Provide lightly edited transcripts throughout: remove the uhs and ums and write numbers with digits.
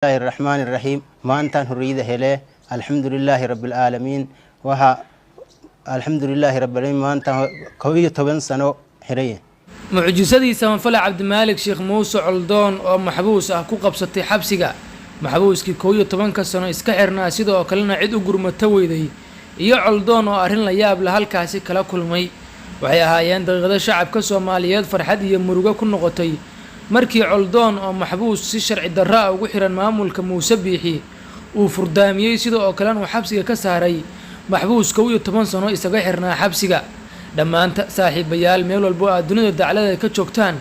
الله الرحمن الرحيم ما أنت هريده هله الحمد لله رب العالمين وها الحمد لله رب العالمين ما أنت قوي طبعا سنة حرية معجزتي سمفلة عبد المالك شيخ موسى علدون أو محبوس كوكب ستي حبسيقا محبوس كي كوي طبعا كسنة إسكحرنا سيدو وكلنا عيد قرمة تويدي إيا علدون وأرهن لياب لهالكاسي كلا كل مي وحي هايان دغدا شعب كسوماليات فرحد هي مروقا كل نقطي markii coldoon oo maxbuus si sharci darro ah ugu xiran maamulka Muuse Biixi uu furdaamiyay sidoo oo kale uu xabsiga ka saaray maxbuus 11 sano isaga xirnaa xabsiga dhamaanta saaxiibayaal meel walba oo dunida daclada ka joogtaan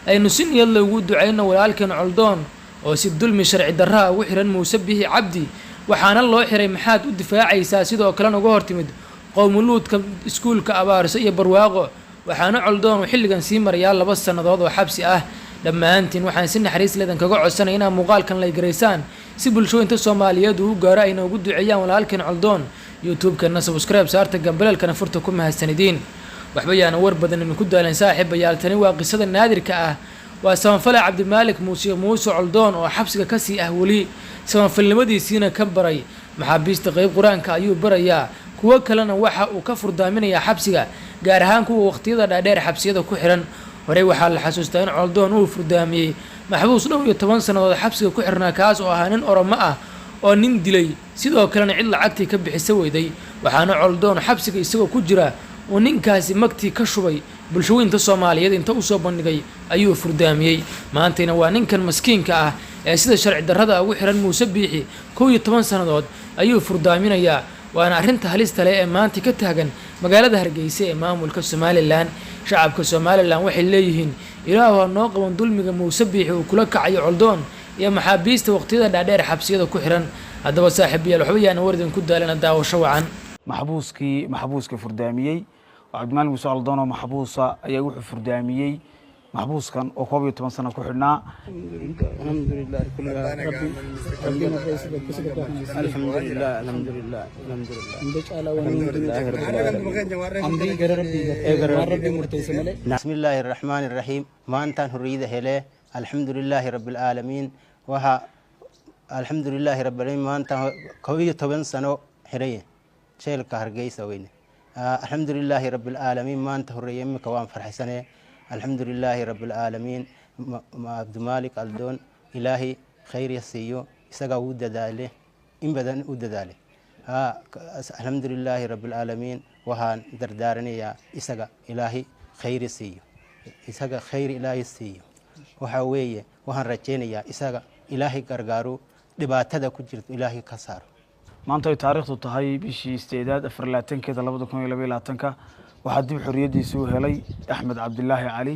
aynu si niyad leh ugu duceyno walaalkeen coldoon oo si dulmi sharci darro ah ugu xiran Muuse Biixi Cabdi waxaana loo xiray maxaad u difaacaysaa sidoo kale uga hortimid qowmuluudka iskuulka abaarso iyo barwaaqo waxaana coldoon xilligan sii maraya 2 sanadood oo xabsi ah dhammaantiin waxaan si naxariis leedan kaga codsanay inaan muuqaalkan la gareysaan si bulshooyinka Soomaaliyeed uu gaaro ayna ugu duceeyaan walaalkeen coldoon YouTube-kana subscribe saarta gambalelkana furta ku mahadsanidin waxba yaana war badan in ku daalan saaxiibayaal tani waa qisada naadirka ah waa Samafale Cabdi Maalik Muuse coldoon oo xabsiga ka sii ah wali samafalnimadiisina ka baray maxaabiista qayb quraanka ayuu barayaa kuwa kalena waxa uu ka furdaaminaya xabsiga gaar ahaan kuwa waqtiyada dhaadheer xabsiyada ku xiran horey waxaa la xasuustaa in coldoon uu furdaamiyay maxbuus 12 sanadood xabsiga ku xirnaa kaas oo ahaa nin Oromo ah oo nin dilay sidoo kalena cid lacagtii ka bixisay weyday waxaana coldoon xabsiga isagoo ku jira oo ninkaasi magtii ka shubay bulshooyinka Soomaaliyeed inta uu soo bandhigay ayuu furdaamiyay maantayna waa ninkan maskiinka ah ee sida sharci darrada ugu xiran Muuse Biixi 11 sanadood ayuu furdaaminayaa waana arinta halista leh ee maanta ka taagan magaalada Hargeysa ee maamulka Somaliland shacabka Somaliland waxay leeyihiin ilaahu noo qaban dulmiga Muuse Biixi uu kula kacayo coldoon iyo maxaabiista waqtiyada dhaadheer xabsiyada ku xiran hadaba saaxiibayaal waxba yaana wardan ku daalana daawasho wacan maxbuuska furdaamiyay Cabdi Maalik Muuse coldoon oo maxbuusa ayaa wuxuu furdaamiyay maxbuuskan oo 12 sano ku xidhnaa alxamdulillah بسم الله الرحمن الرحيم ما أنت هريده هله الحمد لله رب العالمين وها الحمد لله رب العالمين ما أنت قوي طبعا سنة حرية شيل كهرجيس وين الحمد لله رب العالمين ما أنت هريه مكوان فرح سنة الحمد لله رب العالمين عبد المالك علدون إلهي خير يسيو إسقى ود داله إن بدن ود داله الحمد لله رب العالمين وهان دردارني يا إسقى إلهي خير يسيو إسقى خير إلهي يسيو وحويه وهان رجيني يا إسقى إلهي كرجارو دبعته كجرت إلهي كسر maanta ay taariikhdu tahay bishii isteedaad 24 2022 waxaa dib xorriyadiisa u helay Axmed Cabdilaahi Cali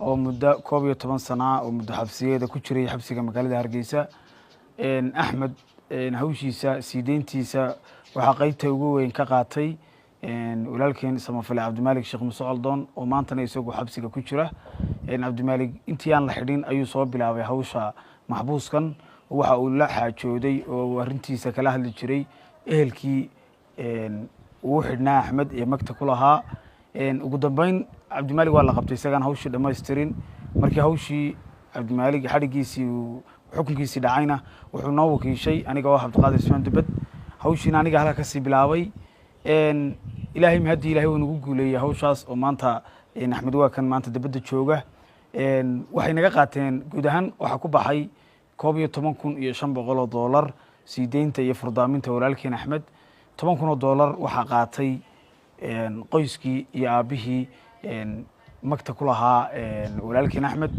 oo muddo 12 sano oo muddo xabsiyeeda ku jiray xabsiga magaalada Hargeysa Axmed hawshiisa siideentiisa waxa qaybta ugu weyn ka qaatay walaalkeen Samafale Cabdi Maalik Sheekh Muuse coldoon oo maantana isagu xabsiga ku jira Cabdi Maalik intii aan la xidhin ayuu soo bilaabay hawsha maxbuuskan waxa uu la xaajooday oo arintiisa kala hadli jiray ehelkii uu xidhnaa Axmed ee magta ku lahaa ugu dambeyn Cabdi Maalik waa la qabtay isagaan hawshii dhameystirin markii hawshii Cabdi Maalik xarigiisii xukunkiisii dhacayna wuxuu noo wakiishay aniga oo Cabdiqaadir Ismaan Dibad hawshiina aniga halka ka sii bilaabay ilaahay mahadi ilaahay uu nagu guuleeyay hawshaas oo maanta Axmed waa kan maanta dibadda jooga waxay naga qaateen guud ahaan waxa ku baxay $11,500 siideynta iyo furdaaminta walaalkeen Axmed $10,000 waxa qaatay qoyskii iyo aabihii magta ku lahaa walaalkeen Axmed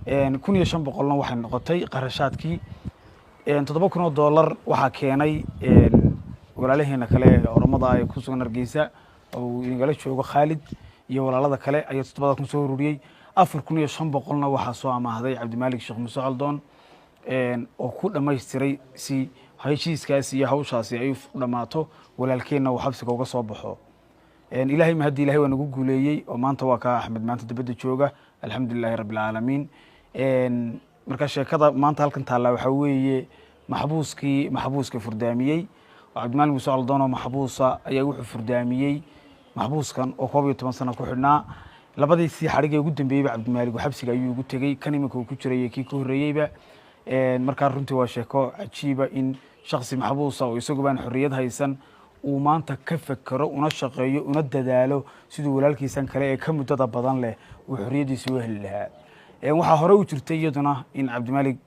$1,500 waxay noqotay qarashaadkii $7,000 waxa keenay walaalaheena kale Oromada ay ku sugan Hargeysa oo inagala joogo Khalid iyo walaalada kale ay 7 kun soo ururiyay $4,500 waxa soo amaahday Cabdi Maalik Sheekh Muuse coldoon oo ku dhameystiray si heshiiskaas iyo hawshaasi ay u dhamaato walaalkeena uu xabsiga uga soo baxo ilaahay mahadi ilaahay waa nagu guuleeyay oo maanta waa ka Axmed maanta dibadda jooga alxamdulillah rabbil caalamiin marka sheekada maanta halkan taala waxa weeye maxbuuska furdaamiyay Cabdi Maalik Muuse coldoon oo maxbuusa ayaa wuxuu furdaamiyay maxbuuskan oo 12 sano ku xidhnaa labadii si xariga ugu dambeeyay Cabdi Maalik xabsiga ayuu ugu tagay kan iminka uu ku jiray kii ku horeeyayba markaa runtii waa sheeko cajiiba in shaksi maxbuusa oo isagu baan xorriyad haysan uu maanta ka fekero una shaqeeyo una dadaalo siduu walaalkiisan kale ee ka muddada badan leh uu xorriyaddiisa u heli lahaa. waxaa hore u jirtay iyaduna in cabdimaalig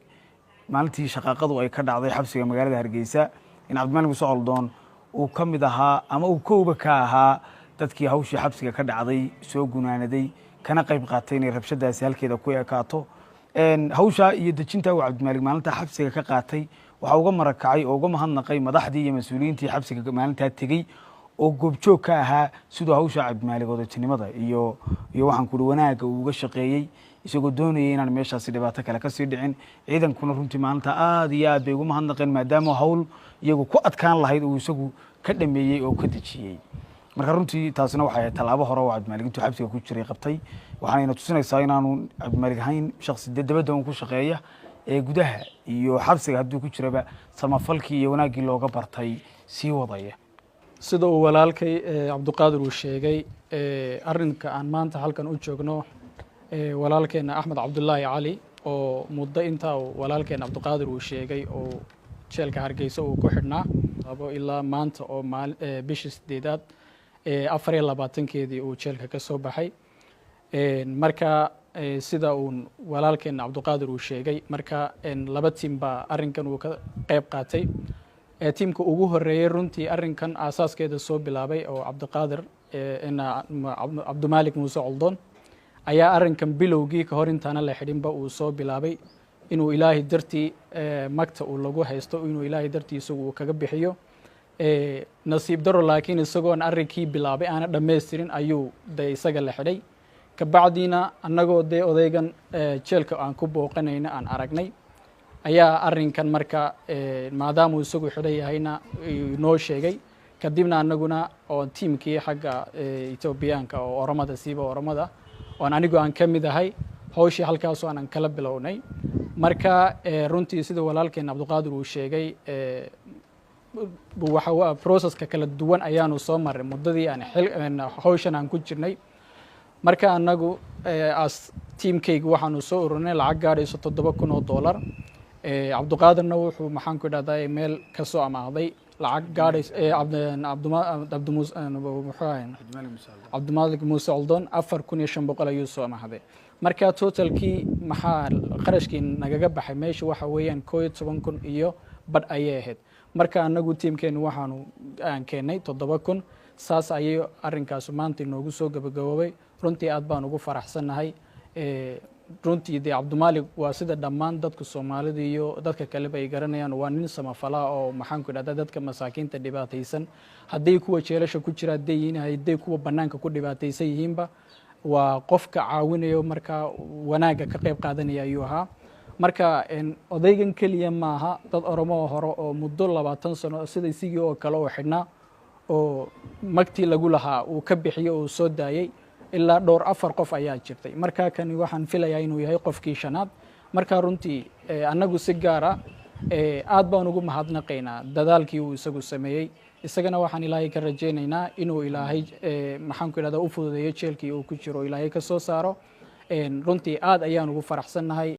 maalintii shaqaaqadu ay ka dhacday xabsiga magaalada Hargeysa in cabdimaalig Muuse Coldoon uu ka mid ahaa ama uu kooba ka ahaa dadkii hawshii xabsiga ka dhacday soo gunaanaday kana qayb qaatay inay rabshadaasi halkeeda ku ekaato. hawsha iyo dejinta uu cabdimaalig maalinta xabsiga ka qaatay waxaa uga marakacay oo uga mahadnaqay madaxdii iyo mas-uuliyiintii xabsiga maalintaa tegey oo goobjoog ka ahaa siduu hawsha cabdimaalig odatinimada iyo waxaan ku wanaagga uu uga shaqeeyey isagoo doonayay inaan meeshaasi dhibaato kale ka sii dhicin. ciidankuna runtii maalinta aad iyo aad bay ugu mahadnaqeen maadaama hawl iyagu ku adkaan lahayd uu isagu ka dhameeyey oo ka dejiyey. marka runtii taasina waxay ahayd tallaabo hore oo cabdimaalig intuu xabsiga ku jiray qabtay waxaana tusinaysaa inaanu cabdimaalig ahayn shakhsi dabadda ku shaqeeya ee gudaha iyo xabsiga hadduu ku jiraba samafalkii iyo wanaaggii looga bartay sii wadaya. sida uu walaalkay cabdiqaadir uu sheegay arrinka aan maanta halkan u joogno walaalkeena Axmed Cabdullaahi Cali oo muddo inta walaalkeena cabdiqaadir uu sheegay oo jeelka Hargeysa uu ku xidhnaa ilaa maanta oo bishii 8aad 24keedii uu jeelka ka soo baxay. marka sida uu walaalkeena cabdiqaadir uu sheegay marka laba tiim baa arrinkan uu ka qayb qaatay. tiimka ugu horeeyay runtii arrinkan asaaskeeda soo bilaabay oo cabdiqaadir cabdimaalig Muuse Coldoon ayaa arrinkan bilowgii ka hor intaana la xidhinba uu soo bilaabay inuu ilaahay dartii magta uu lagu haysto inuu ilaahay dartii isagu kaga bixiyo. nasiib daro laakiin isagoon arrinkii bilaabay aana dhammaystirin ayuu de isaga la xidhay. kabacdiina annagoo dee odaygan jeelka aan ku booqanayna aan aragnay ayaa arrinkan marka maadaama uu isagu xidhan yahayna noo sheegay. kadibna annaguna oo tiimkii xagga Etoobiyaanka oo Oromada siiba Oromada oon anigu aan ka mid ahay hawshii halkaas oo aan kala bilownay. marka runtii sida walaalkeen cabdiqaadir uu sheegay waxa processka kala duwan ayaanu soo maray muddadii aan hawshan aan ku jirnay. marka annagu as tiimkaygu waxaanu soo ururinay lacag gaadhayso $7,000. cabdiqaadirna wuxuu maxaan ku idhahdaa meel ka soo amaahday lacag gaadhayso cabdimaalig Muuse Coldoon 4,500 ayuu soo amaahday. marka totalkii maxaa qarashkii nagaga baxay meesha waxa weeyaan 11,000 iyo badh ayay ahayd. marka annagu tiimkeenu waxaanu aan keenay 7,000. saas ayay arrinkaas maanta inoogu soo gabagaboobay. runtii aad baan ugu faraxsanahay. runtii de cabdimaalig waa sida dhammaan dadka Soomaalida iyo dadka kale bay garanayaan waa nin samafala oo maxaan ku idhahdaa dadka masaakiinta dhibaataysan hadday kuwa jeelasha ku jira hadday kuwa banaanka ku dhibaataysan yihiinba waa qofka caawinayo marka wanaagga ka qayb qaadanaya ayuu ahaa. marka odaygan keliya maaha dad Oromo hore oo muddo 20 sano sida isigii oo kale oo xidhnaa oo magtii lagu lahaa uu ka bixiyo oo soo daayay ilaa dhowr 4 qof ayaa jirtay. marka kan waxaan filayaa inuu yahay qofkii shanaad. marka runtii annagu si gaar ah aad baan ugu mahadnaqaynaa dadaalkii uu isagu sameeyey. isagana waxaan ilaahay ka rajaynaynaa inuu ilaahay maxaan ku idhahdaa u fududeeyo jeelkii uu ku jiro ilaahay ka soo saaro. runtii aad ayaan ugu faraxsanahay.